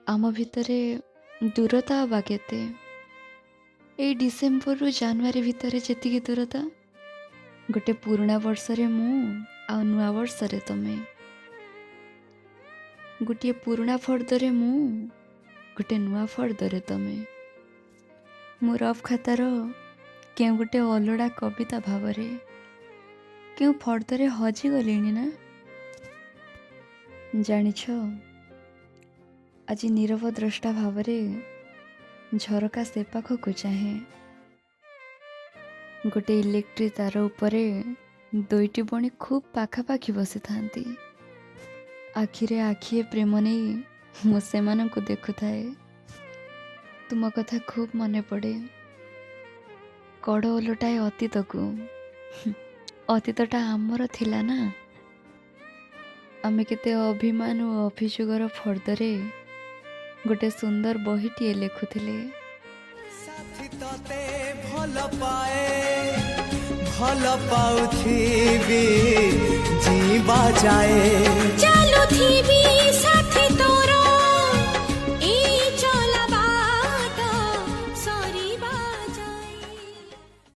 आम भितरे दूरता आवा केते एई डिसेम्बर रु जानुआरी भितर जेतिकी दूरता गोटे पुराणा वर्षरे मु आ नुआ वर्षरे तमे गोटे पुराणा फर्दरे मु गोटे नुआ फर्दरे तमे मो रफ खातार के गोटे अलड़ा कविता भावरे क्यों फर्दरे हजि गलिनी ना जानिछ आज नीरव द्रष्टा भावरे झरका से पाखक चाहे गोटे इलेक्ट्रिक तार उपरे दुईटी बणी खूब पाखापाखि बसी थांती आखिरे आखिए प्रेम नहीं मु सेमानंकु देखुथाए तुम कथा खूब मने पड़े कड़ ओलटाए अतीत को अतीतटा आमर थिला ना आमे केते अभिमान और अभियोगर फर्दरे गोटे सुंदर बहीटीए लिखुथिले साथी तते भल पाए भल पाउथिबी जीवा जाए